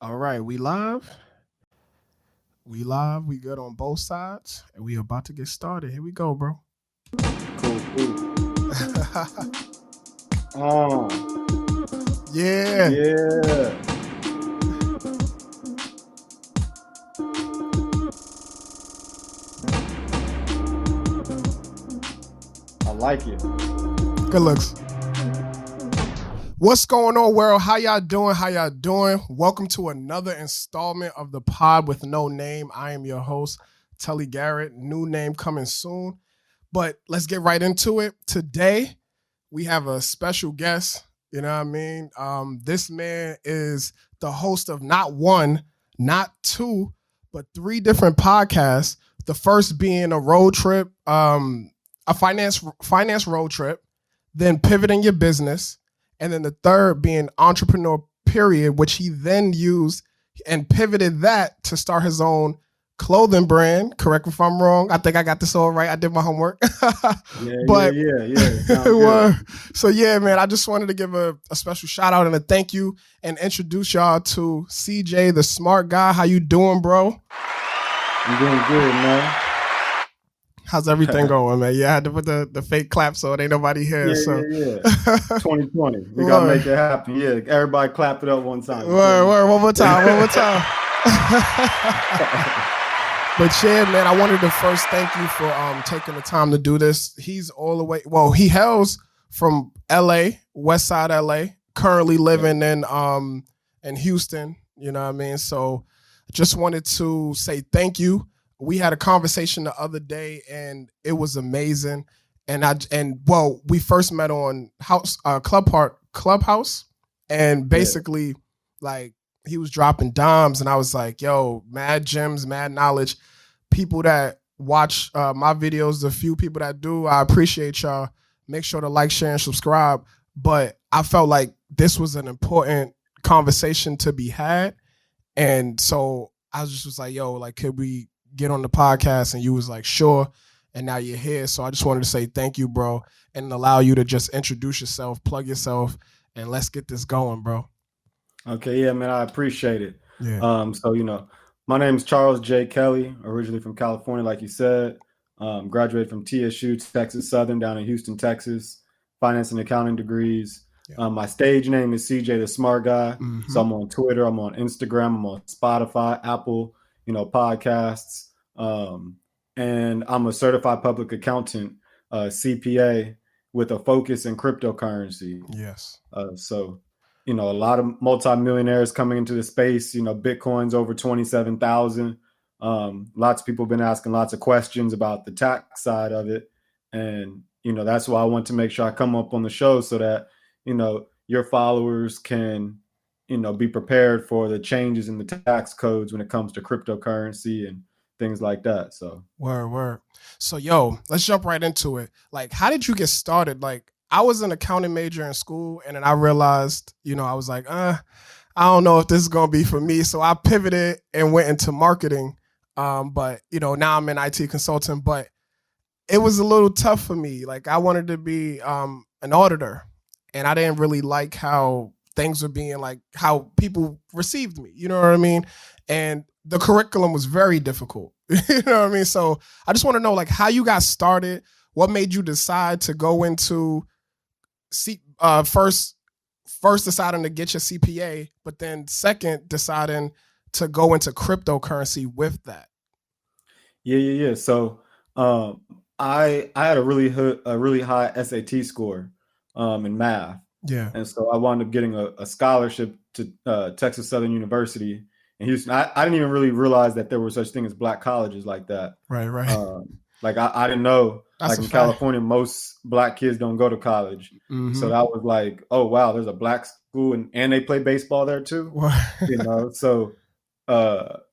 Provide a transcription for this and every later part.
All right, we live. We live. We good on both sides, and we about to get started. Here we go, bro. Cool. Oh, Yeah. yeah. I like it. Good looks. What's going on, world? How y'all doing? Welcome to another installment of the pod with no name. I am your host, Tully Garrett. New name coming soon. But let's get right into it. Today, we have a special guest. You know what I mean? This man is the host of not one, not two, but three different podcasts. The first being a road trip, a finance road trip, then pivoting your business, and then the third being entrepreneur period, which he then used and pivoted that to start his own clothing brand. Correct me if I'm wrong. I think I got this all right. I did my homework. Yeah. Sounds good. So yeah, man, I just wanted to give a special shout out and a thank you and introduce y'all to CJ, the smart guy. How you doing, bro? I'm doing good, man. How's everything going, man? Yeah, I had to put the fake clap so it ain't nobody here. Yeah. 2020. We got to make it happen. Yeah, everybody clap it up one time. Word. One more time. But yeah, man, I wanted to first thank you for taking the time to do this. He's all the way, he hails from LA, West Side LA, currently living in Houston, you know what I mean? So just wanted to say thank you. We had a conversation the other day and it was amazing. And we first met on Clubhouse, and basically like he was dropping dimes and I was like, yo, mad gems, mad knowledge. People that watch my videos, the few people that do, I appreciate y'all. Make sure to like, share, and subscribe. But I felt like this was an important conversation to be had. And so I just was like, yo, like, could we get on the podcast? And you was like, sure. And now you're here. So I just wanted to say thank you, bro, and allow you to just introduce yourself, plug yourself, and let's get this going, bro. Okay, yeah, man, I appreciate it. Yeah. My name is Charles J. Kelly, originally from California, like you said. Graduated from TSU, Texas Southern, down in Houston, Texas. Finance and accounting degrees. Yeah. My stage name is CJ the Smart Guy. Mm-hmm. So I'm on Twitter, I'm on Instagram, I'm on Spotify, Apple, podcasts. And I'm a certified public accountant, CPA, with a focus in cryptocurrency. Yes. A lot of multimillionaires coming into the space. Bitcoin's over 27,000. Lots of people have been asking lots of questions about the tax side of it. And, that's why I want to make sure I come up on the show so that, your followers can, be prepared for the changes in the tax codes when it comes to cryptocurrency and things like that. So word. So, yo, let's jump right into it. Like, how did you get started? Like, I was an accounting major in school, and then I realized, I was like, I don't know if this is going to be for me. So I pivoted and went into marketing. But, now I'm in IT consulting, but it was a little tough for me. Like, I wanted to be an auditor, and I didn't really like how things were being, like, how people received me. You know what I mean? And the curriculum was very difficult. You know what I mean? So I just want to know, like, how you got started. What made you decide to go into first deciding to get your CPA, but then second deciding to go into cryptocurrency with that? Yeah. So I had a really high SAT score in math. Yeah. And so I wound up getting a scholarship to Texas Southern University in Houston. I didn't even really realize that there were such thing as black colleges like that. Right. I didn't know. That's like in California, most black kids don't go to college. Mm-hmm. So that was like, oh wow, there's a black school and they play baseball there too. So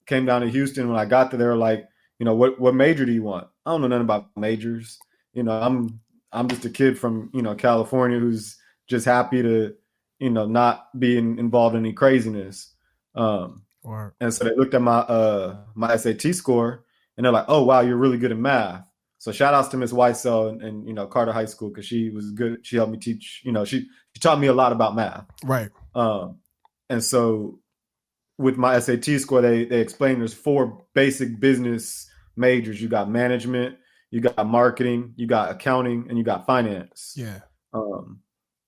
came down to Houston. When I got there, they were like, what major do you want? I don't know nothing about majors. I'm just a kid from California who's just happy to not be involved in any craziness. And so they looked at my SAT score and they're like, oh wow, you're really good at math. So shout outs to Miss Weissel and Carter High School, because she was good. She helped me teach. She taught me a lot about math. Right. And so with my SAT score, they explained there's 4 basic business majors. You got management, you got marketing, you got accounting, and you got finance. Yeah.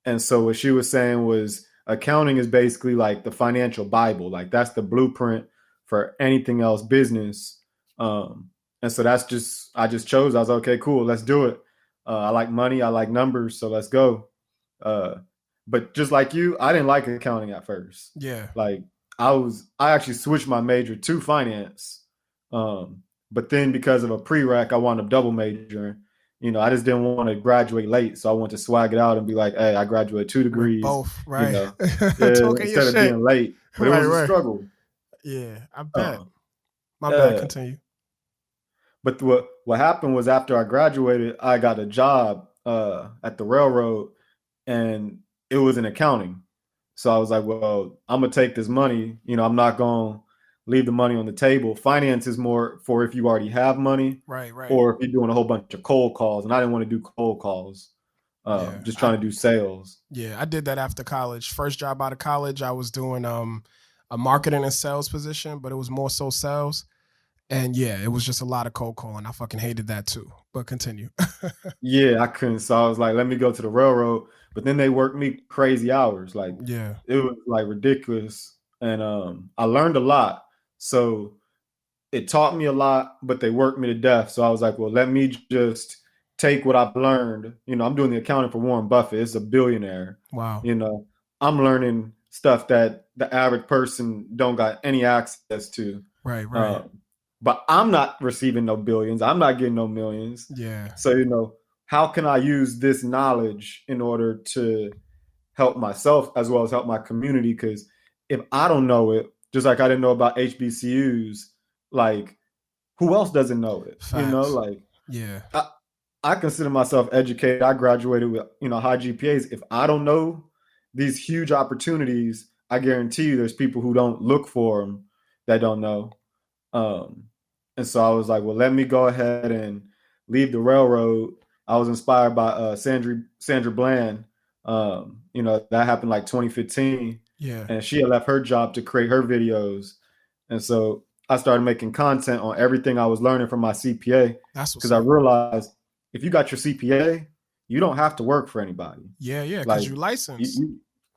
And so what she was saying was accounting is basically like the financial Bible. Like that's the blueprint for anything else business. And so I just chose. I was like, okay, cool, let's do it. I like money, I like numbers, so let's go. But just like you, I didn't like accounting at first. Yeah. Like I actually switched my major to finance. But then because of a prereq, I wound up double majoring. I just didn't want to graduate late, so I wanted to swag it out and be like, "Hey, I graduated 2 degrees." With both, right? Instead of being late, but it was a struggle. Yeah, I bet. My bad. Continue. But what happened was after I graduated, I got a job at the railroad, and it was in accounting. So I was like, well, I'm gonna take this money. I'm not gonna leave the money on the table. Finance is more for if you already have money, right, or if you're doing a whole bunch of cold calls. And I didn't want to do cold calls, just trying to do sales. Yeah, I did that after college. First job out of college, I was doing a marketing and sales position, but it was more so sales. And yeah, it was just a lot of cold calling. I fucking hated that too. But continue. Yeah, I couldn't. So I was like, let me go to the railroad. But then they worked me crazy hours. Like, yeah, it was like ridiculous. And I learned a lot. So it taught me a lot, but they worked me to death. So I was like, well, let me just take what I've learned. I'm doing the accounting for Warren Buffett. It's a billionaire. Wow. I'm learning stuff that the average person don't got any access to. Right. But I'm not receiving no billions. I'm not getting no millions. Yeah. So, how can I use this knowledge in order to help myself as well as help my community? Because if I don't know it, just like I didn't know about HBCUs, like who else doesn't know it? Facts. Yeah. I consider myself educated. I graduated with, high GPAs. If I don't know these huge opportunities, I guarantee you there's people who don't look for them that don't know. And so I was like, well, let me go ahead and leave the railroad. I was inspired by Sandra Bland. That happened like 2015. Yeah. And she had left her job to create her videos. And so I started making content on everything I was learning from my CPA. That's because I realized if you got your CPA, you don't have to work for anybody. Yeah, because you licensed.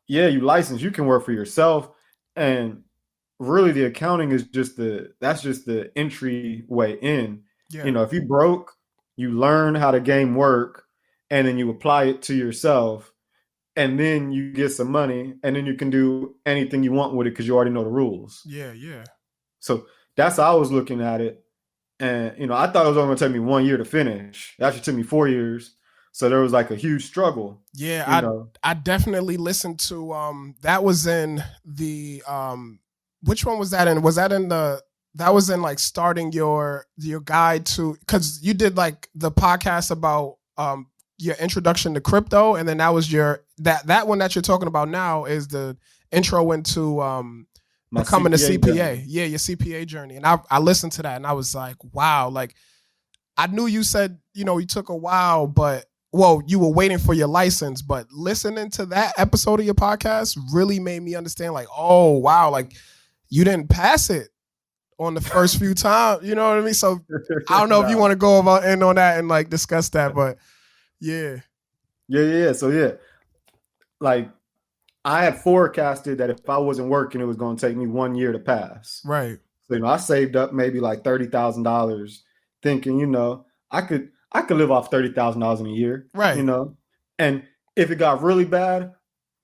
You licensed. You can work for yourself. And really the accounting is just the entry way in. Yeah. If you broke, you learn how the game work, and then you apply it to yourself, and then you get some money, and then you can do anything you want with it because you already know the rules. Yeah. So that's how I was looking at it. And, I thought it was only going to take me 1 year to finish. It actually took me 4 years. So there was like a huge struggle. Yeah, I definitely listened to that was in the which one was that in? Was that in that was in like starting your guide to, because you did like the podcast about your introduction to crypto, and then that was that one that you're talking about now is the intro into becoming CPA a CPA. journey. Yeah, your CPA journey. And I listened to that and I was like, wow, like I knew you said, you took a while, but you were waiting for your license, but listening to that episode of your podcast really made me understand like, oh wow, like you didn't pass it on the first few times, you know what I mean? So I don't know if you want to go in on that and like discuss that, but yeah. So like I had forecasted that if I wasn't working, it was going to take me 1 year to pass. Right. So, I saved up maybe like $30,000 thinking, I could live off $30,000 in a year. Right. And if it got really bad,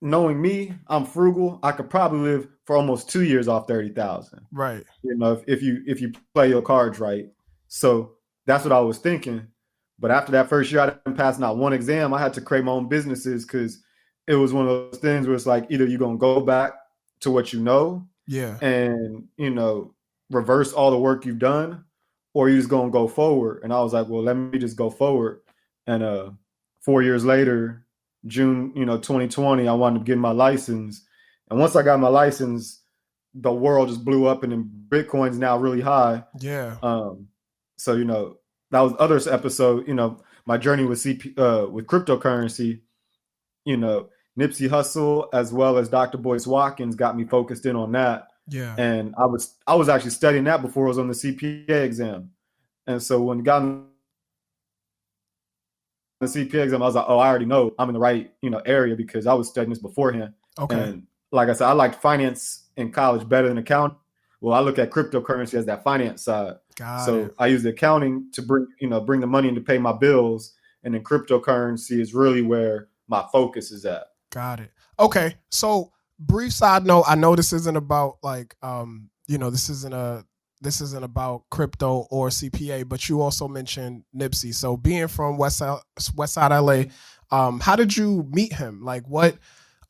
knowing me, I'm frugal. I could probably live for almost 2 years off 30,000. Right. If you play your cards right. So that's what I was thinking. But after that first year, I didn't pass not one exam. I had to create my own businesses because it was one of those things where it's like either you're going to go back to what you know, and, reverse all the work you've done, or you're just going to go forward. And I was like, well, let me just go forward. And 4 years later, June, 2020, I wound up getting my license. And once I got my license, the world just blew up, and then Bitcoin's now really high. Yeah. So, that was other episode, my journey with with cryptocurrency, Nipsey Hussle as well as Dr. Boyce Watkins got me focused in on that. Yeah. And I was actually studying that before I was on the CPA exam. And so when I got on the CPA exam, I was like, oh, I already know I'm in the right, area because I was studying this beforehand. Okay. And like I said, I liked finance in college better than accounting. Well, I look at cryptocurrency as that finance side. Got So it. I use the accounting to bring the money in to pay my bills. And then cryptocurrency is really where my focus is at. Got it. Okay. So brief side note, I know this isn't about this isn't about crypto or CPA, but you also mentioned Nipsey. So being from West Side LA, how did you meet him? Like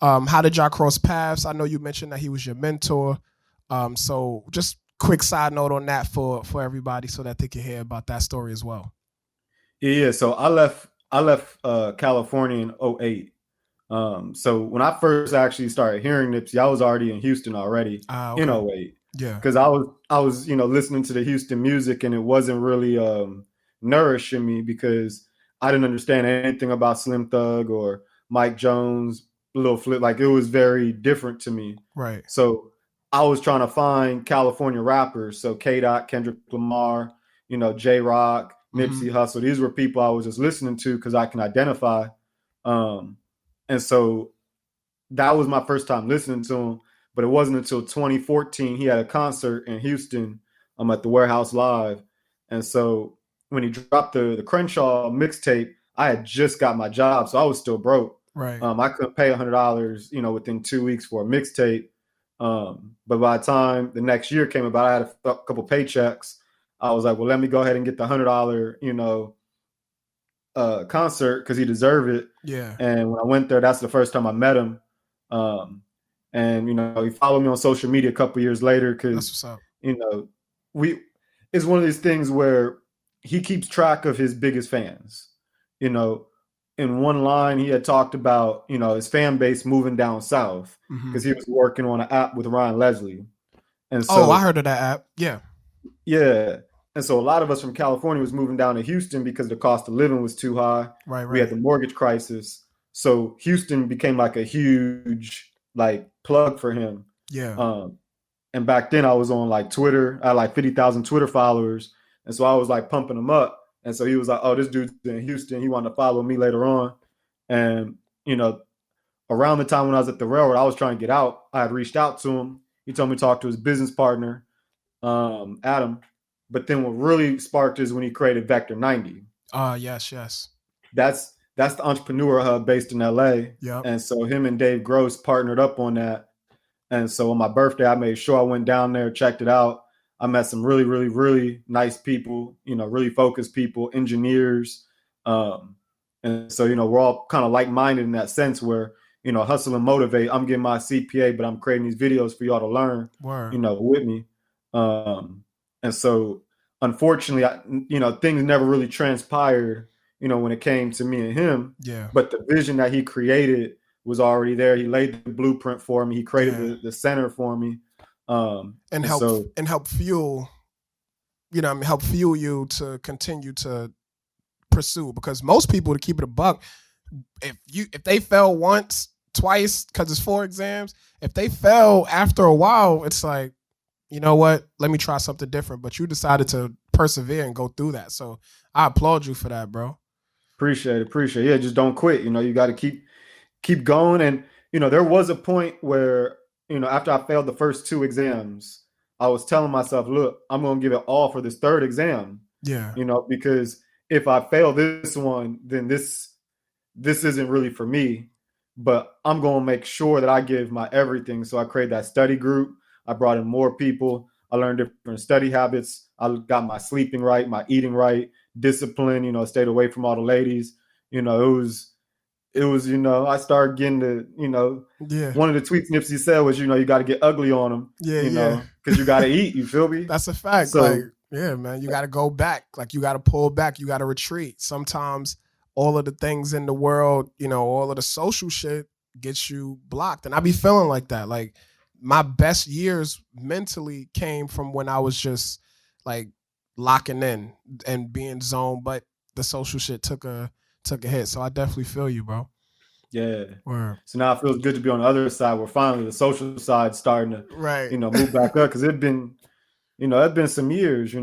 how did y'all cross paths? I know you mentioned that he was your mentor. So just quick side note on that for everybody so that they can hear about that story as well. Yeah. So I left California in 2008. So when I first actually started hearing Nipsey, I was already in Houston already Okay. in 2008. Yeah. Because I was listening to the Houston music and it wasn't really nourishing me because I didn't understand anything about Slim Thug or Mike Jones, Lil Flip. Like it was very different to me. Right. So I was trying to find California rappers. So K-Dot, Kendrick Lamar, J-Rock, Nipsey Hussle. These were people I was just listening to because I can identify. And so that was my first time listening to him. But it wasn't until 2014 he had a concert in Houston at the Warehouse Live. And so when he dropped the Crenshaw mixtape, I had just got my job, so I was still broke. Right. I couldn't pay $100, within 2 weeks for a mixtape. But by the time the next year came about, I had a couple paychecks. I was like, well, let me go ahead and get the $100, concert because he deserved it. Yeah. And when I went there, that's the first time I met him. And he followed me on social media a couple years later because it's one of these things where he keeps track of his biggest fans. In one line he had talked about his fan base moving down south because he was working on an app with Ryan Leslie. And so I heard of that app. Yeah. And so a lot of us from California was moving down to Houston because the cost of living was too high. Right. We had the mortgage crisis. So Houston became like a huge plug for him. Yeah. And back then I was on Twitter. I had 50,000 Twitter followers. And so I was pumping him up. And so he was like, oh, this dude's in Houston. He wanted to follow me later on. And, around the time when I was at the railroad, I was trying to get out. I had reached out to him. He told me to talk to his business partner, Adam. But then what really sparked is when he created Vector 90. Yes. That's the entrepreneur hub based in LA. Yep. And so him and Dave Gross partnered up on that. And so on my birthday, I made sure I went down there, checked it out. I met some really, really, really nice people, really focused people, engineers. And so, we're all kind of like-minded in that sense where, hustle and motivate. I'm getting my CPA, but I'm creating these videos for y'all to learn, with me. And so, unfortunately, things never really transpired, when it came to me and him. Yeah. But the vision that he created was already there. He laid the blueprint for me. He created the center for me. And help fuel you to continue to pursue. Because most people, to keep it a buck, if they fail once, twice, because it's 4 exams, if they fail after a while, it's like, you know what? Let me try something different. But you decided to persevere and go through that. So I applaud you for that, bro. Appreciate it. Yeah, just don't quit. You got to keep going. And, there was a point where, after I failed the first 2 exams, I was telling myself, look, I'm going to give it all for this 3rd exam. Yeah. Because if I fail this one, then this isn't really for me. But I'm going to make sure that I give my everything. So I created that study group. I brought in more people. I learned different study habits. I got my sleeping right, my eating right, discipline, stayed away from all the ladies. It was, I started getting one of the tweets Nipsey said was, you got to get ugly on them, because you got to eat, you feel me? That's a fact. So, man, you got to go back. You got to pull back. You got to retreat. Sometimes all of the things in the world, all of the social shit gets you blocked. And I be feeling like that. My best years mentally came from when I was just locking in and being zoned, but the social shit took a hit. So I definitely feel you, bro. Yeah. Word. So now it feels good to be on the other side where finally the social side starting to, Right. move back up, because it's been some years,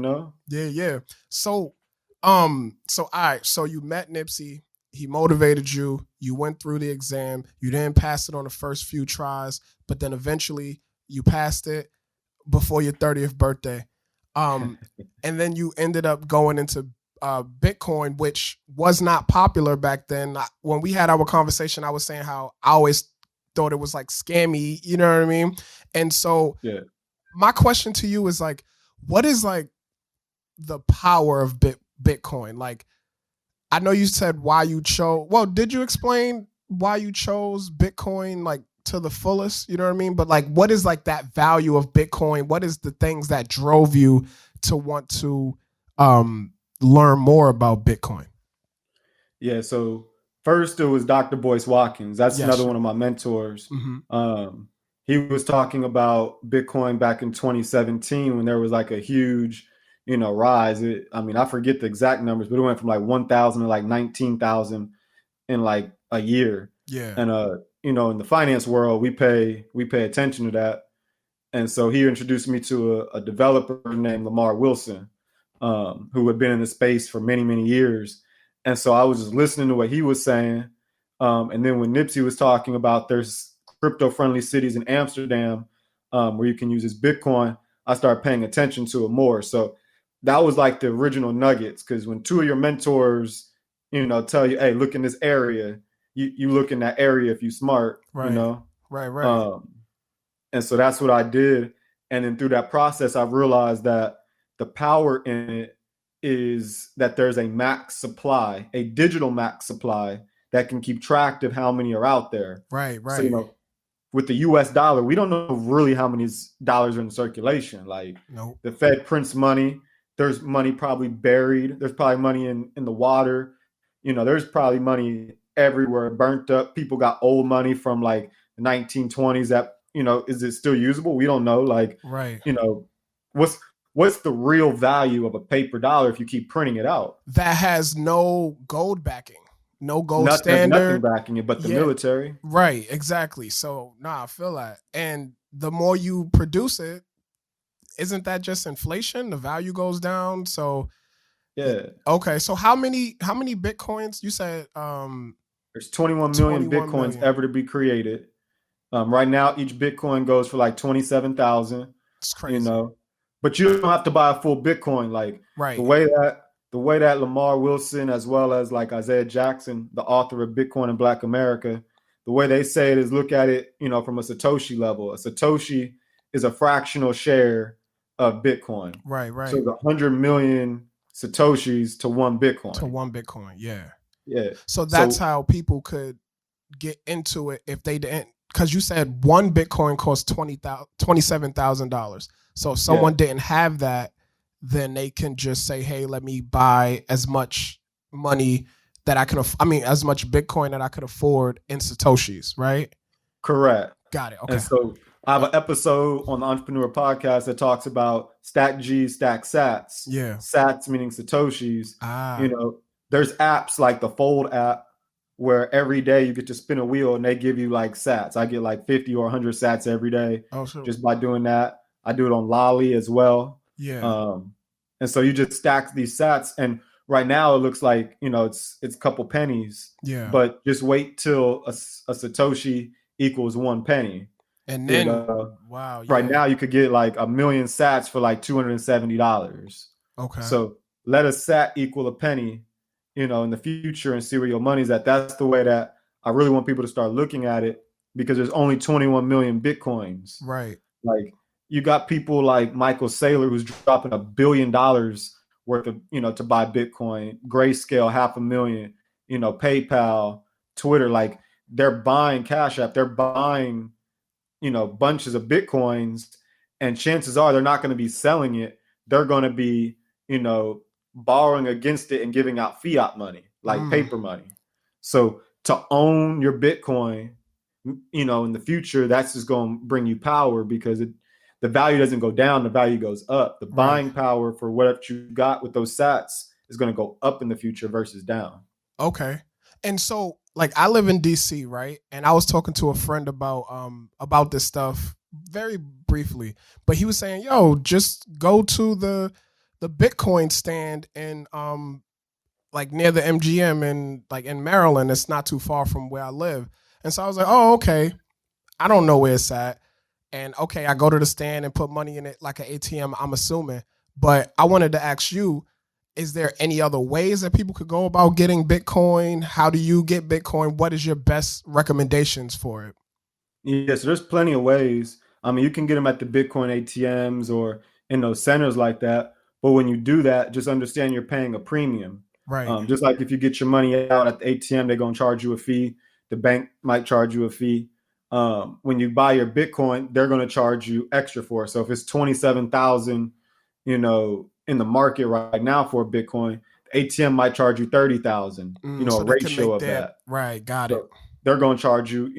Yeah. So, all right. So you met Nipsey. He motivated you. You went through the exam. You didn't pass it on the first few tries, but then eventually you passed it before your 30th birthday. And then you ended up going into Bitcoin, which was not popular back then. When we had our conversation, I was saying how I always thought it was like scammy, you know what I mean? And so my question to you is like, what is like the power of Bitcoin? Like, I know you said why you chose. Well, did you explain why you chose Bitcoin like to the fullest? You know what I mean? But like, what is like that value of Bitcoin? What is the things that drove you to want to learn more about Bitcoin? Yeah. So first it was Dr. Boyce Watkins. That's another Sure. one of my mentors. He was talking about Bitcoin back in 2017 when there was like a huge, rise. I forget the exact numbers, but it went from like 1,000 to like 19,000 in like a year. Yeah. And in the finance world, we pay attention to that. And so he introduced me to a developer named Lamar Wilson, who had been in the space for many, many years. And so I was just listening to what he was saying. And then when Nipsey was talking about there's crypto-friendly cities in Amsterdam where you can use this Bitcoin, I started paying attention to it more. So that was like the original nuggets, because when two of your mentors, tell you, hey, look in this area, you look in that area if you smart, Right. Right. And so that's what I did. And then through that process, I realized that the power in it is that there's a max supply, a digital max supply that can keep track of how many are out there. Right. So, with the US dollar, we don't know really how many dollars are in circulation. Like the Fed prints money. There's money probably buried. There's probably money in the water. There's probably money everywhere burnt up. People got old money from like the 1920s that, is it still usable? We don't know. Like, what's the real value of a paper dollar if you keep printing it out? That has no gold backing. No gold There's standard. nothing backing it but the military. Right, exactly. So, I feel that. And the more you produce it, isn't that just inflation? The value goes down. So, yeah. Okay, so how many Bitcoins? You said there's 21 million Bitcoins ever to be created. Right now, each Bitcoin goes for like 27,000. It's crazy. But you don't have to buy a full Bitcoin. Like right. the way that Lamar Wilson, as well as like Isaiah Jackson, the author of Bitcoin in Black America, the way they say it is look at it, from a Satoshi level. A Satoshi is a fractional share of Bitcoin. Right. So the 100 million Satoshis to one Bitcoin. Yeah. Yeah. So that's how people could get into it if they didn't, because you said one Bitcoin costs $27,000. So if someone didn't have that, then they can just say, hey, let me buy as much money that I can, as much Bitcoin that I could afford in Satoshis, right? Correct. Got it. Okay. And so I have an episode on the Entrepreneur Podcast that talks about stack G, stack sats. Yeah. Sats meaning Satoshis. There's apps like the Fold app where every day you get to spin a wheel and they give you like sats. I get like 50 or 100 sats every day just by doing that. I do it on Lolly as well. Yeah. And so you just stack these sats, and right now it looks like, it's a couple pennies. Yeah. But just wait till a Satoshi equals 1 penny. And then, wow. Right now you could get like 1 million sats for like $270. Okay. So let a sat equal a penny, in the future, and see where your money's at. That's the way that I really want people to start looking at it, because there's only 21 million Bitcoins. Right. Like you got people like Michael Saylor who's dropping $1 billion worth of, to buy Bitcoin, Grayscale, 500,000, PayPal, Twitter, like they're buying Cash App, they're buying, bunches of Bitcoins, and chances are they're not going to be selling it. They're going to be, borrowing against it and giving out fiat money, like paper money. So to own your Bitcoin, in the future, that's just going to bring you power, because the value doesn't go down, the value goes up. The buying power for what you got with those sats is going to go up in the future versus down. Okay. And so like I live in DC, right? And I was talking to a friend about this stuff very briefly, but he was saying, "Yo, just go to the Bitcoin stand in like near the MGM in Maryland. It's not too far from where I live." And so I was like, "Oh, okay. I don't know where it's at." And okay, I go to the stand and put money in it like an ATM, I'm assuming. But I wanted to ask you, is there any other ways that people could go about getting Bitcoin? How do you get Bitcoin? What is your best recommendations for it? Yes, there's plenty of ways. I mean, you can get them at the Bitcoin ATMs or in those centers like that. But when you do that, just understand you're paying a premium. Right. Just like if you get your money out at the ATM, they're going to charge you a fee. The bank might charge you a fee. When you buy your Bitcoin, they're going to charge you extra for it. So if it's 27,000, in the market right now for a Bitcoin, the ATM might charge you 30,000. So A they can ratio make of that. that. Right. Got it. So they're going to charge you,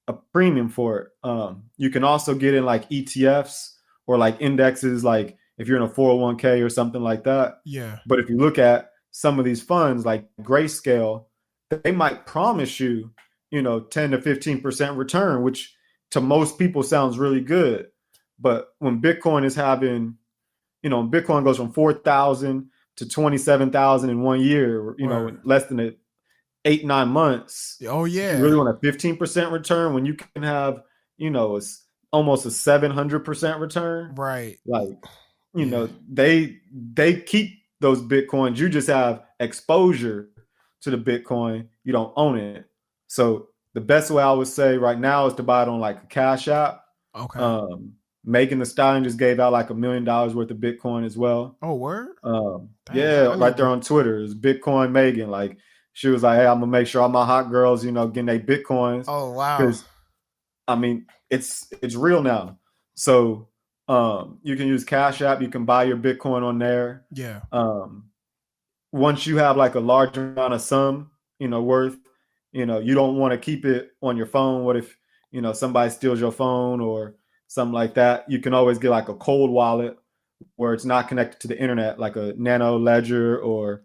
a premium for it. You can also get in like ETFs or like indexes, like if you're in a 401k or something like that. Yeah. But if you look at some of these funds like Grayscale, they might promise you, 10 to 15% return, which to most people sounds really good. But when Bitcoin is having, Bitcoin goes from 4,000 to 27,000 in 1 year, in less than 8-9 months. Oh yeah. You really want a 15% return when you can have, it's almost a 700% return. Right. Like, they keep those Bitcoins. You just have exposure to the Bitcoin. You don't own it. So the best way I would say right now is to buy it on like a Cash App. Okay. Megan Thee Stallion just gave out like $1 million worth of Bitcoin as well. Oh, word? Yeah, right there on Twitter is Bitcoin Megan. Like she was like, "Hey, I'm gonna make sure all my hot girls, getting their Bitcoins." Oh, wow. Because I mean, it's real now. So you can use Cash App. You can buy your Bitcoin on there. Yeah. Once you have like a large amount of sum, worth, you don't want to keep it on your phone. What if, somebody steals your phone or something like that? You can always get like a cold wallet where it's not connected to the internet, like a Nano Ledger or,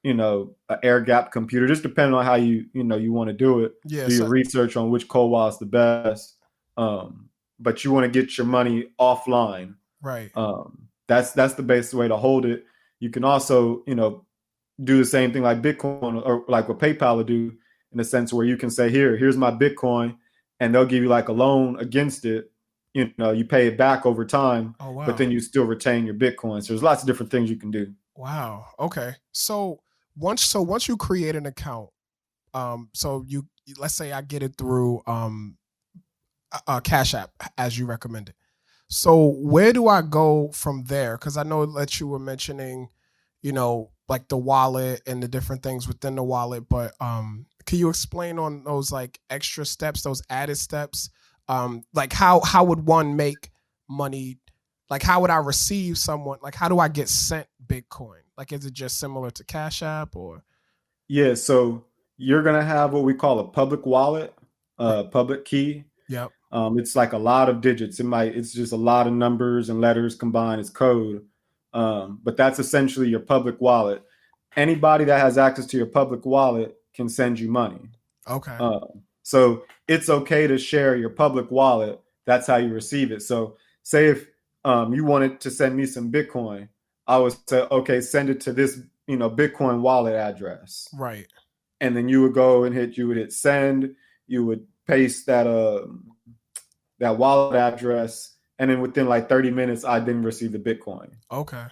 an air gap computer, just depending on how you want to do it. Yeah. Do your research on which cold wallet's the best. But you want to get your money offline. Right. That's the best way to hold it. You can also, do the same thing like Bitcoin or like what PayPal will do, in a sense where you can say, here's my Bitcoin, and they'll give you like a loan against it. You pay it back over time, but then you still retain your Bitcoin. So there's lots of different things you can do. Wow. Okay. So once you create an account, so let's say I get it through Cash App as you recommended. So where do I go from there? Because I know that you were mentioning, like the wallet and the different things within the wallet, but can you explain on those like extra steps, those added steps? Like how would one make money? Like how would I receive someone? Like how do I get sent Bitcoin? Like is it just similar to Cash App or? Yeah, so you're gonna have what we call a public wallet, public key. Yep. It's like a lot of digits. It's just a lot of numbers and letters combined as code. But that's essentially your public wallet. Anybody that has access to your public wallet can send you money. Okay. So it's okay to share your public wallet. That's how you receive it. So say if you wanted to send me some Bitcoin, I would say, okay, send it to this, Bitcoin wallet address. Right. And then you would go and you would hit send. You would paste that wallet address, and then within like 30 minutes, I didn't receive the Bitcoin. Okay.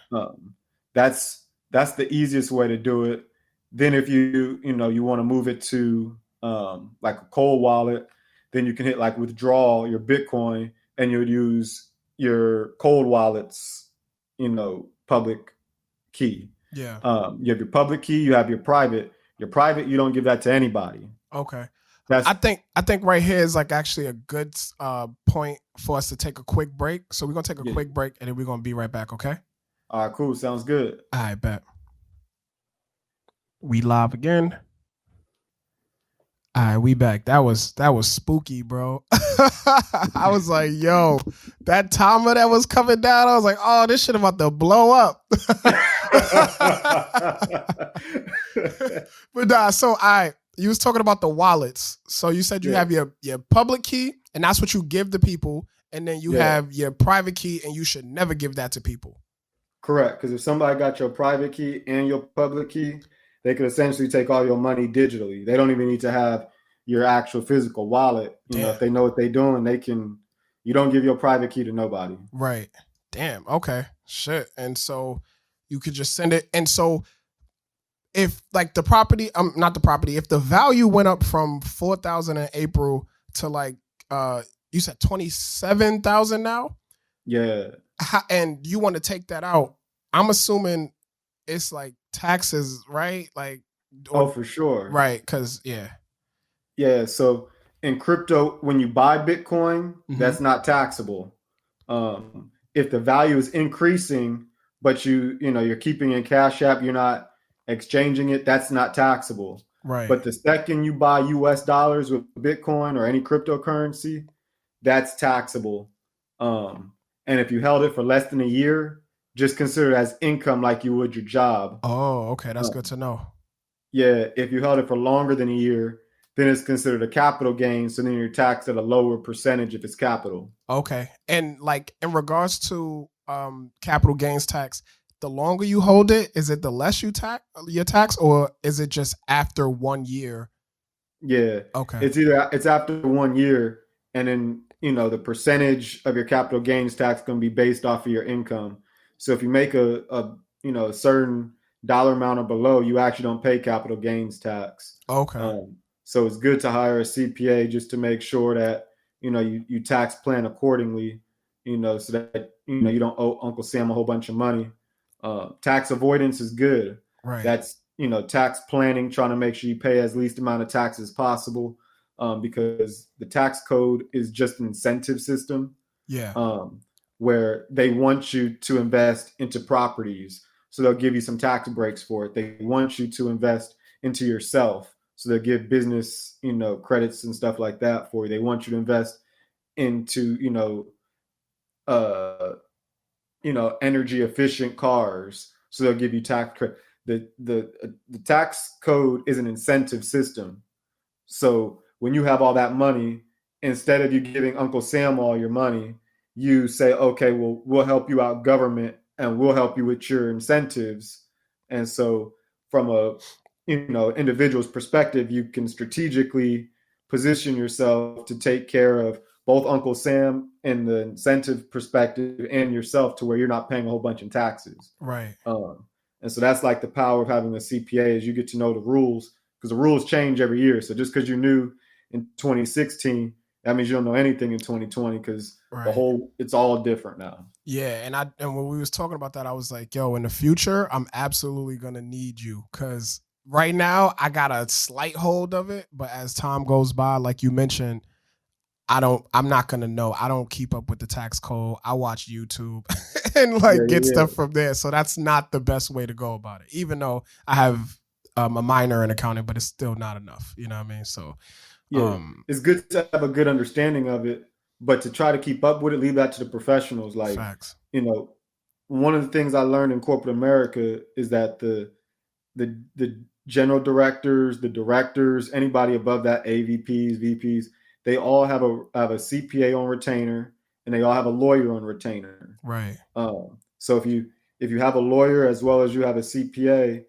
That's the easiest way to do it. Then if you want to move it to like a cold wallet, then you can hit like withdraw your Bitcoin, and you'll use your cold wallet's public key. Yeah. You have your public key, you have your private. Your private, you don't give that to anybody. Okay. I think right here is like actually a good point for us to take a quick break. So we're gonna take a quick break, and then we're gonna be right back. Okay. All right. Cool. Sounds good. All right, bet. We live again. All right, we back. That was spooky, bro. I was like, yo, that timer that was coming down, I was like, oh, this shit about to blow up. But nah, so you was talking about the wallets. So you said you have your public key, and that's what you give to people, and then you have your private key, and you should never give that to people. Correct, because if somebody got your private key and your public key, they could essentially take all your money digitally. They don't even need to have your actual physical wallet. You know, if they know what they're doing, they can. You don't give your private key to nobody. Right. Damn. Okay. Shit. And so you could just send it. And so if like the property, not the property, if the value went up from 4,000 in April to like you said 27,000 now. Yeah. And you want to take that out, I'm assuming it's like taxes, right? Like, for sure. Right. Cause Yeah. So in crypto, when you buy Bitcoin, that's not taxable. If the value is increasing, but you're keeping in Cash App, you're not exchanging it, that's not taxable. Right. But the second you buy US dollars with Bitcoin or any cryptocurrency, that's taxable. And if you held it for less than a year, just consider it as income like you would your job. Oh, okay. That's good to know. Yeah. If you held it for longer than a year, then it's considered a capital gain. So then you're taxed at a lower percentage if it's capital. Okay. And like in regards to capital gains tax, the longer you hold it, is it the less you tax, or is it just after 1 year? Yeah. Okay. It's after 1 year, and then the percentage of your capital gains tax going to be based off of your income. So if you make a certain dollar amount or below, you actually don't pay capital gains tax. Okay. So it's good to hire a CPA just to make sure that you tax plan accordingly, so that you don't owe Uncle Sam a whole bunch of money. Tax avoidance is good. Right. That's tax planning, trying to make sure you pay as least amount of taxes possible, because the tax code is just an incentive system. Yeah. Where they want you to invest into properties, so they'll give you some tax breaks for it. They want you to invest into yourself, so they'll give business credits and stuff like that for you. They want you to invest into energy efficient cars, so they'll give you tax credit. The tax code is an incentive system. So when you have all that money, instead of you giving Uncle Sam all your money, you say, okay, well, we'll help you out government, and we'll help you with your incentives. And so from a individual's perspective, you can strategically position yourself to take care of both Uncle Sam in the incentive perspective and yourself, to where you're not paying a whole bunch in taxes. Right. And so that's like the power of having a CPA, is you get to know the rules, because the rules change every year. So just because you knew in 2016, that means you don't know anything in 2020, because it's all different now. Yeah. And when we was talking about that, I was like, yo, in the future, I'm absolutely going to need you, because right now I got a slight hold of it. But as time goes by, like you mentioned, I'm not going to know. I don't keep up with the tax code. I watch YouTube and get stuff from there. So that's not the best way to go about it, even though I have a minor in accounting, but it's still not enough. You know what I mean? So it's good to have a good understanding of it, but to try to keep up with it, leave that to the professionals. Like, facts. One of the things I learned in corporate America is that the general directors, the directors, anybody above that, AVPs, VPs, they all have a CPA on retainer, and they all have a lawyer on retainer. Right. So if you have a lawyer as well as you have a CPA,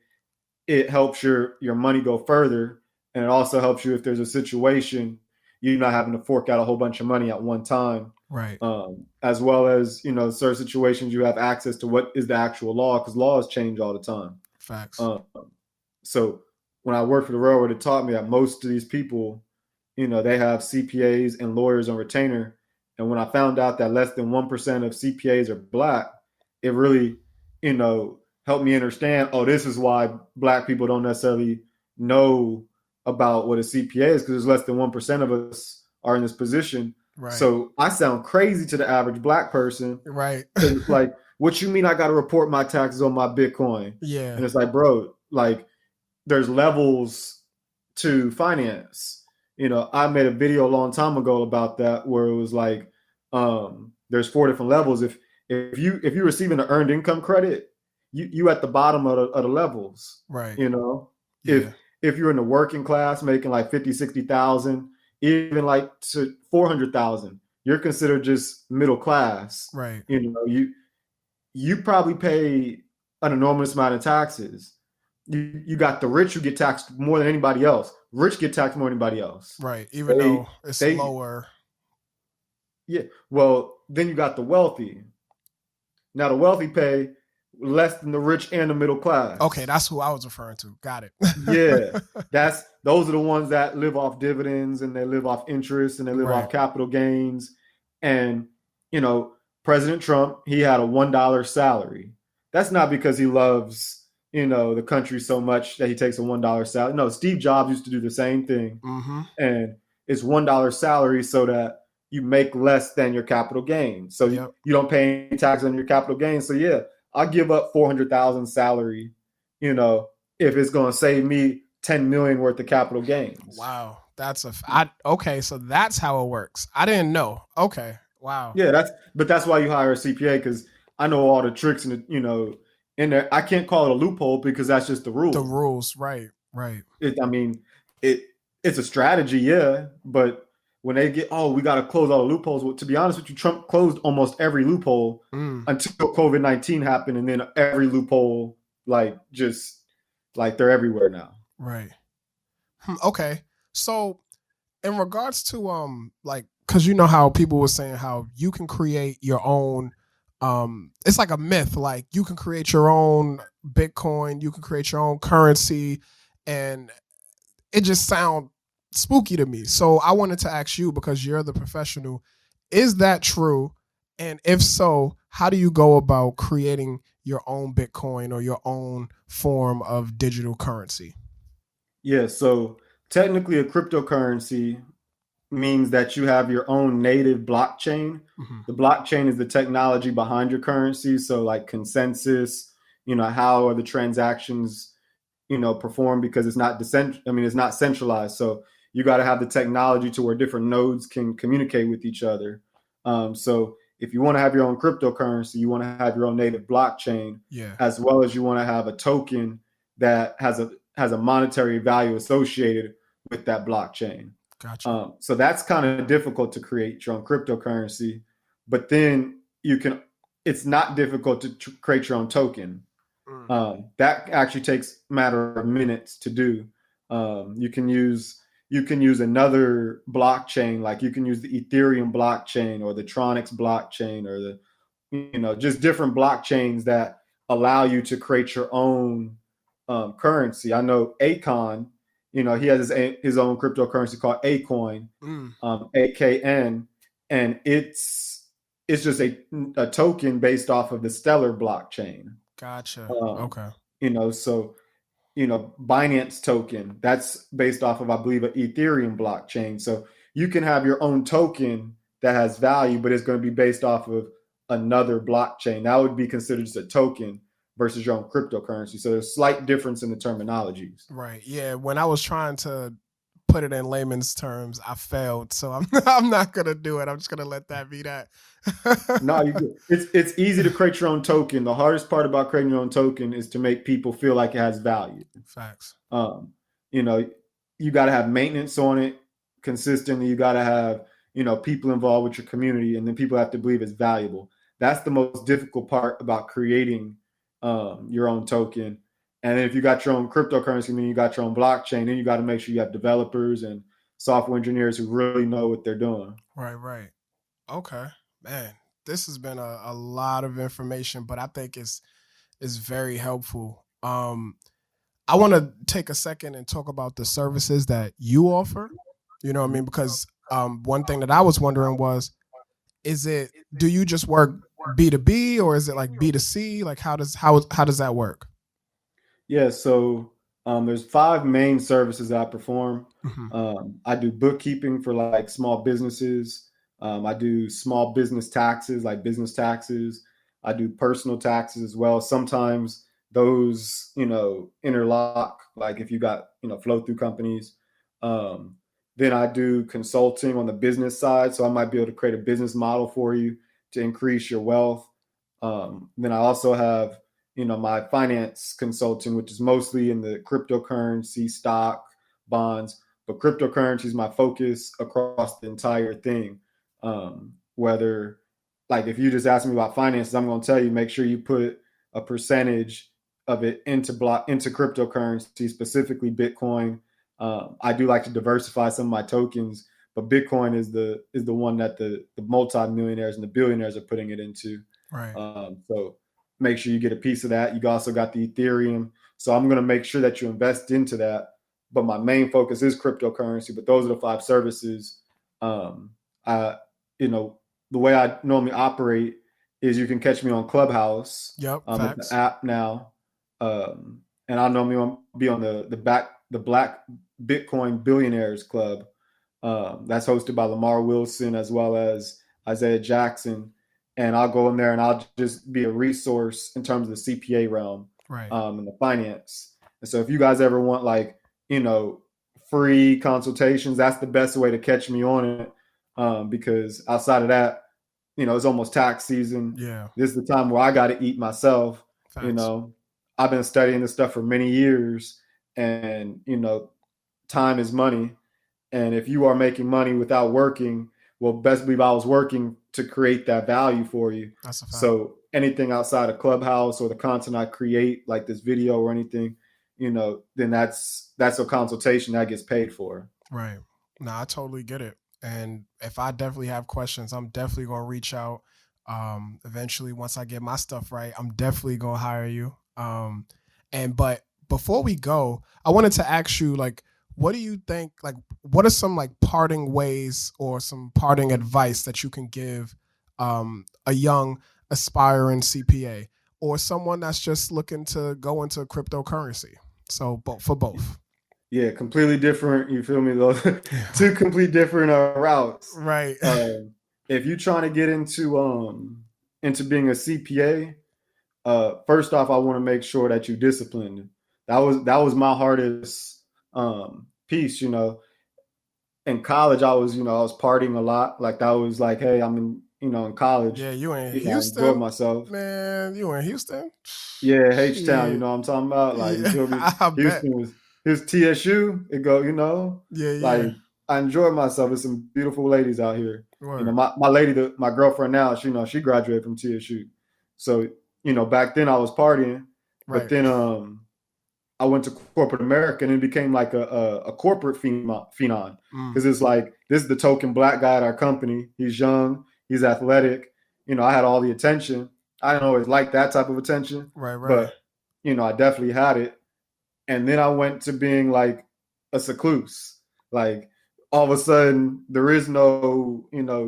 it helps your money go further, and it also helps you if there's a situation you're not having to fork out a whole bunch of money at one time. Right. As well as certain situations you have access to what is the actual law, because laws change all the time. Facts. So when I worked for the railroad, it taught me that most of these people, they have CPAs and lawyers on retainer. And when I found out that less than 1% of CPAs are Black, it really, helped me understand, this is why Black people don't necessarily know about what a CPA is, because there's less than 1% of us are in this position. Right. So I sound crazy to the average Black person. Right. Like, what you mean I got to report my taxes on my Bitcoin? Yeah. And it's like, bro, like, there's levels to finance. I made a video a long time ago about that, where it was like, there's 4 different levels. If you're receiving an earned income credit, you at the bottom of the levels. Right. Yeah. if you're in the working class making like 50, 60,000, even like to 400,000, you're considered just middle class. Right. You probably pay an enormous amount of taxes. You got the rich who get taxed more than anybody else. Rich get taxed more than anybody else. Right. Even though it's lower. Yeah. Well, then you got the wealthy. Now the wealthy pay less than the rich and the middle class. Okay, that's who I was referring to. Got it. Yeah. Those are the ones that live off dividends and they live off interest and they live off capital gains. And, President Trump, he had a $1 salary. That's not because he loves, the country so much that he takes a $1 salary. No, Steve Jobs used to do the same thing. Mm-hmm. And it's $1 salary so that you make less than your capital gain. So you don't pay any tax on your capital gain. So yeah, I'll give up 400,000 salary, if it's going to save me 10 million worth of capital gains. Wow. Okay. So that's how it works. I didn't know. Okay. Wow. Yeah. That's why you hire a CPA, because I know all the tricks and, in there. I can't call it a loophole because that's just the rule. The rules. Right. It's a strategy. Yeah. But when they get, we got to close all the loopholes. Well, to be honest with you, Trump closed almost every loophole until COVID-19 happened. And then every loophole, they're everywhere now. Right. Okay. So in regards to, cause you know how people were saying how you can create your own, it's like a myth. Like you can create your own Bitcoin, you can create your own currency, and it just sounds spooky to me. So I wanted to ask you, because you're the professional, is that true? And if so, how do you go about creating your own Bitcoin or your own form of digital currency? Yeah, so technically a cryptocurrency means that you have your own native blockchain. Mm-hmm. The blockchain is the technology behind your currency. So like consensus, how are the transactions, perform, because it's not it's not centralized. So you got to have the technology to where different nodes can communicate with each other. So if you want to have your own cryptocurrency, you want to have your own native blockchain, as well as you want to have a token that has a monetary value associated with that blockchain. Gotcha. So that's kind of difficult to create your own cryptocurrency, but then it's not difficult to create your own token. That actually takes a matter of minutes to do. You can use another blockchain, like you can use the Ethereum blockchain or the Tronix blockchain or the, just different blockchains that allow you to create your own currency. I know Akon, he has his own cryptocurrency called Acoin, AKN, and it's just a token based off of the Stellar blockchain. Gotcha. Okay. So Binance token, that's based off of, I believe, an Ethereum blockchain. So you can have your own token that has value, but it's going to be based off of another blockchain. That would be considered just a token versus your own cryptocurrency. So there's slight difference in the terminologies. Right. Yeah. When I was trying to put it in layman's terms, I failed. So I'm not going to do it. I'm just going to let that be that. No, it's easy to create your own token. The hardest part about creating your own token is to make people feel like it has value. Facts. You got to have maintenance on it consistently. You got to have, people involved with your community, and then people have to believe it's valuable. That's the most difficult part about creating your own token. And if you got your own cryptocurrency, then you got your own blockchain, then you got to make sure you have developers and software engineers who really know what they're doing. Right. Okay. Man, this has been a lot of information, but I think it's very helpful. I want to take a second and talk about the services that you offer. You know what I mean? Because one thing that I was wondering was, do you just work B2B or is it like B2C? Like how does that work? Yeah, so there's 5 main services that I perform. Mm-hmm. I do bookkeeping for like small businesses. I do small business taxes, like business taxes. I do personal taxes as well. Sometimes those, interlock, like if you got, flow through companies. Then I do consulting on the business side. So I might be able to create a business model for you to increase your wealth. Then I also have, my finance consulting, which is mostly in the cryptocurrency, stock, bonds, but cryptocurrency is my focus across the entire thing. Whether, like, if you just ask me about finances, I'm going to tell you, make sure you put a percentage of it into cryptocurrency, specifically Bitcoin. I do like to diversify some of my tokens, but Bitcoin is the one that the multi-millionaires and the billionaires are putting it into. Right. So make sure you get a piece of that. You also got the Ethereum. So I'm going to make sure that you invest into that. But my main focus is cryptocurrency. But those are the 5 services. The way I normally operate is you can catch me on Clubhouse. Yep. It's the app now. And I normally be on the Black Bitcoin Billionaires Club. That's hosted by Lamar Wilson as well as Isaiah Jackson. And I'll go in there and I'll just be a resource in terms of the CPA realm, right, and the finance. And so if you guys ever want, like, free consultations, that's the best way to catch me on it. Because outside of that, it's almost tax season. Yeah. This is the time where I got to eat myself. Facts. I've been studying this stuff for many years, and, time is money. And if you are making money without working, well, best believe I was working to create that value for you. That's a fact. So anything outside of Clubhouse or the content I create, like this video or anything, then that's a consultation that gets paid for. Right. No, I totally get it. And if I definitely have questions, I'm definitely going to reach out. Eventually, once I get my stuff right, I'm definitely going to hire you. But before we go, I wanted to ask you, like, what do you think, like, what are some, like, parting ways or some parting advice that you can give a young aspiring CPA or someone that's just looking to go into cryptocurrency? So for both. Yeah, completely different. You feel me? Those 2 complete different routes. Right. If you're trying to get into being a CPA, first off, I want to make sure that you're disciplined. That was my hardest piece. In college, I was partying a lot. Like, that was like, hey, I'm in college. Yeah, you in Houston. I enjoyed myself. Man, you in Houston? Yeah, H-Town, you know what I'm talking about? Like, yeah, you feel me? Houston was TSU. It go, Yeah, like, I enjoyed myself. There's some beautiful ladies out here. Word. My lady, my girlfriend now, she graduated from TSU. So, back then I was partying, right. But then I went to corporate America and it became like a corporate phenom. Because it's like, this is the token Black guy at our company. He's young, he's athletic. I had all the attention. I didn't always like that type of attention. Right. But, I definitely had it. And then I went to being like a secluse. Like, all of a sudden, there is no,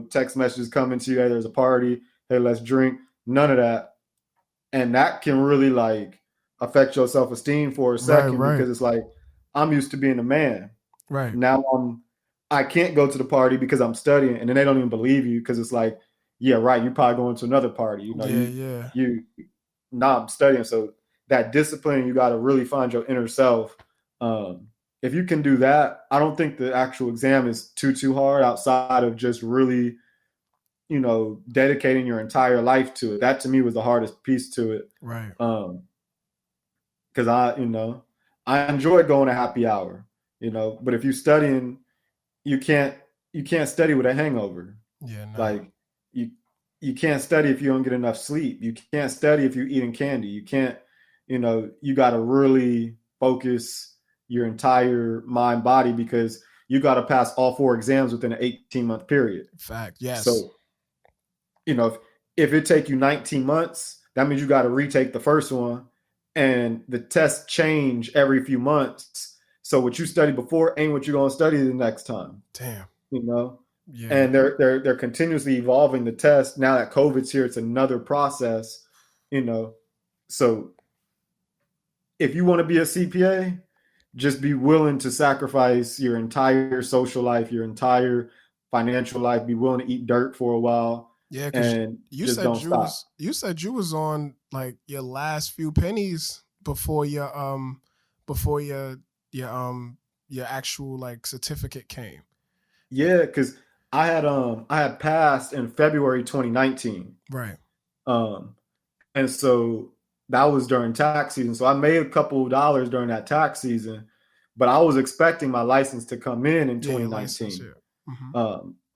text messages coming to you, hey, there's a party, hey, let's drink. None of that. And that can really, like, affect your self-esteem for a second, because it's like, I'm used to being a man. Right. Now I can't go to the party because I'm studying, and then they don't even believe you, because it's like, yeah, right, you're probably going to another party. I'm studying. So that discipline, you got to really find your inner self. If you can do that, I don't think the actual exam is too hard, outside of just really, dedicating your entire life to it. That to me was the hardest piece to it. Right. Because I enjoyed going to happy hour, but if you're studying, you can't study with a hangover. Yeah. No. Like, you can't study if you don't get enough sleep. You can't study if you're eating candy. You can't, you got to really focus your entire mind, body, because you got to pass all 4 exams within an 18-month period. Fact. Yes. So, if it take you 19 months, that means you got to retake the first one, and the tests change every few months. So what you studied before ain't what you're going to study the next time. Damn. Yeah. And they're continuously evolving the test. Now that COVID's here, it's another process, So if you want to be a CPA, just be willing to sacrifice your entire social life, your entire financial life, be willing to eat dirt for a while. Yeah, because you said you was on, like, your last few pennies before your actual, like, certificate came. Yeah, because I had passed in February 2019. Right. And so that was during tax season. So I made a couple of dollars during that tax season, but I was expecting my license to come in 2019. License,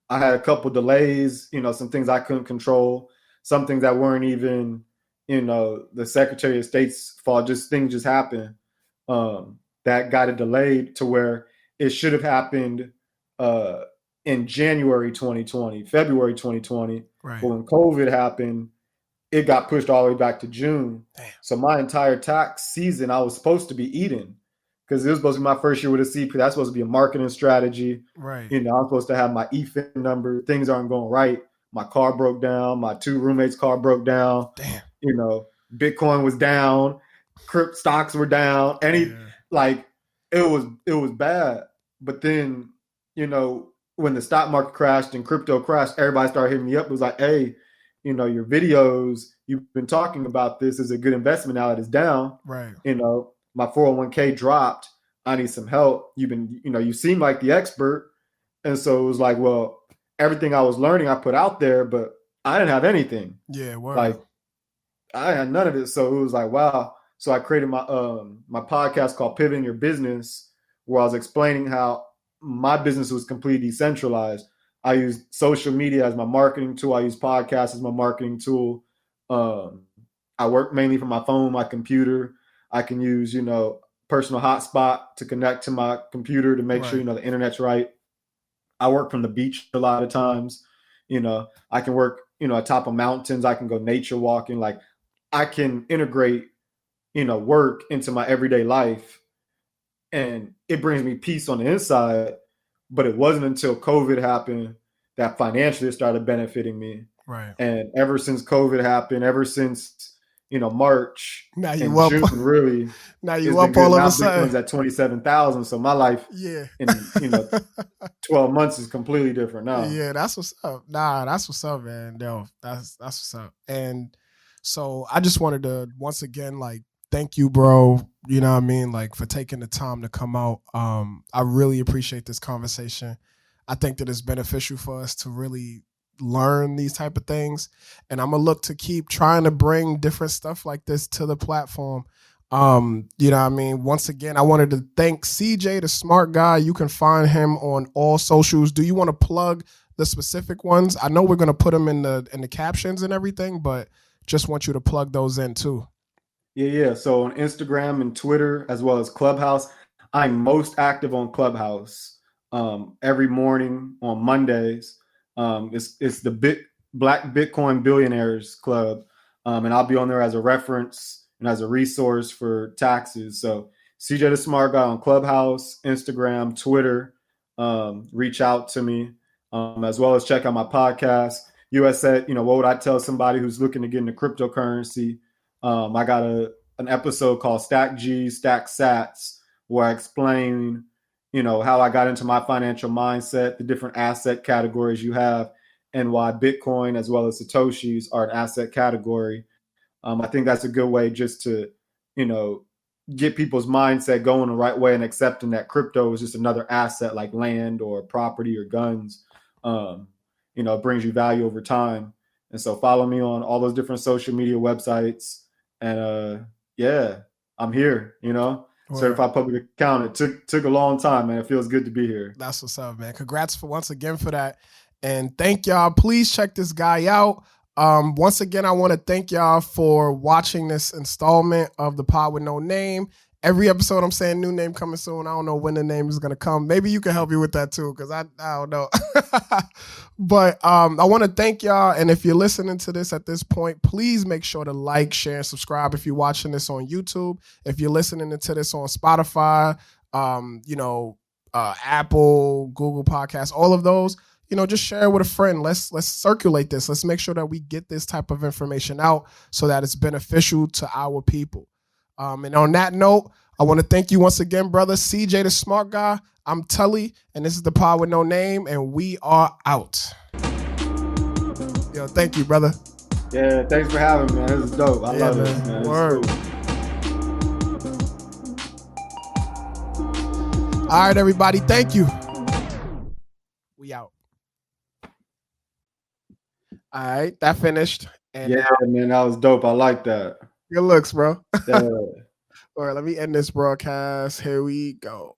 I had a couple delays, some things I couldn't control, some things that weren't even, the Secretary of State's fault. Things just happened that got it delayed to where it should have happened in January 2020, February 2020. Right. But when COVID happened, it got pushed all the way back to June. Damn. So my entire tax season, I was supposed to be eating, because it was supposed to be my first year with a CPA. That's supposed to be a marketing strategy. Right. I'm supposed to have my EFIN number. Things aren't going right. My car broke down. My 2 roommates' car broke down. Damn. Bitcoin was down. Crypto stocks were down. It was bad. But then, when the stock market crashed and crypto crashed, everybody started hitting me up. It was like, hey, your videos, you've been talking about this is a good investment now that it's down. Right. My 401k dropped. I need some help. You seem like the expert. And so it was like, well, everything I was learning, I put out there, but I didn't have anything. Yeah. Wow. Like, I had none of it. So it was like, wow. So I created my podcast called Pivoting Your Business, where I was explaining how my business was completely decentralized. I use social media as my marketing tool. I use podcasts as my marketing tool. I work mainly from my phone, my computer. I can use, personal hotspot to connect to my computer to make sure, the internet's right. I work from the beach a lot of times. I can work, atop of mountains. I can go nature walking. Like, I can integrate, work into my everyday life, and it brings me peace on the inside. But it wasn't until COVID happened that financially it started benefiting me. Right. And ever since COVID happened, ever sinst March and June, really. Now you up all of a sudden. Bitcoin's at 27,000. So my life in 12 months is completely different now. Yeah, that's what's up. Nah, that's what's up, man. No, that's what's up. And so I just wanted to once again, like, thank you, bro. You know what I mean? Like, for taking the time to come out. I really appreciate this conversation. I think that it's beneficial for us to really learn these type of things, and I'm gonna look to keep trying to bring different stuff like this to the platform. You know what I mean? Once again, I wanted to thank CJ, the smart guy. You can find him on all socials. Do you want to plug the specific ones? I know we're gonna put them in the captions and everything, but just want you to plug those in too. Yeah. So on Instagram and Twitter, as well as Clubhouse, I'm most active on Clubhouse. Every morning on Mondays. It's the Black Bitcoin Billionaires Club, and I'll be on there as a reference and as a resource for taxes. So CJ the Smart Guy on Clubhouse, Instagram, Twitter. Reach out to me, as well as check out my podcast. US said, what would I tell somebody who's looking to get into cryptocurrency? I got an episode called Stack G, Stack Sats, where I explain how I got into my financial mindset, the different asset categories you have, and why Bitcoin as well as Satoshis are an asset category. I think that's a good way just to, get people's mindset going the right way and accepting that crypto is just another asset like land or property or guns. It brings you value over time. And so follow me on all those different social media websites. And I'm here, Certified public accountant. Took a long time, man. It feels good to be here. That's what's up, man. Congrats once again for that. And thank y'all. Please check this guy out. Once again, I want to thank y'all for watching this installment of the Pod with No Name. Every episode I'm saying new name coming soon. I don't know when the name is going to come. Maybe you can help me with that too, because I don't know. But I want to thank y'all. And if you're listening to this at this point, please make sure to like, share, and subscribe if you're watching this on YouTube. If you're listening to this on Spotify, Apple, Google Podcasts, all of those, just share it with a friend. Let's circulate this. Let's make sure that we get this type of information out so that it's beneficial to our people. And on that note, I want to thank you once again, brother. CJ the Smart Guy. I'm Tully, and this is the Pod with No Name, and we are out. Yo, thank you, brother. Yeah, thanks for having me, man. This is dope. I love this, man. Word. All right, everybody. Thank you. We out. All right, that finished. And yeah, man, that was dope. I like that. Good looks, bro. Yeah. All right, let me end this broadcast. Here we go.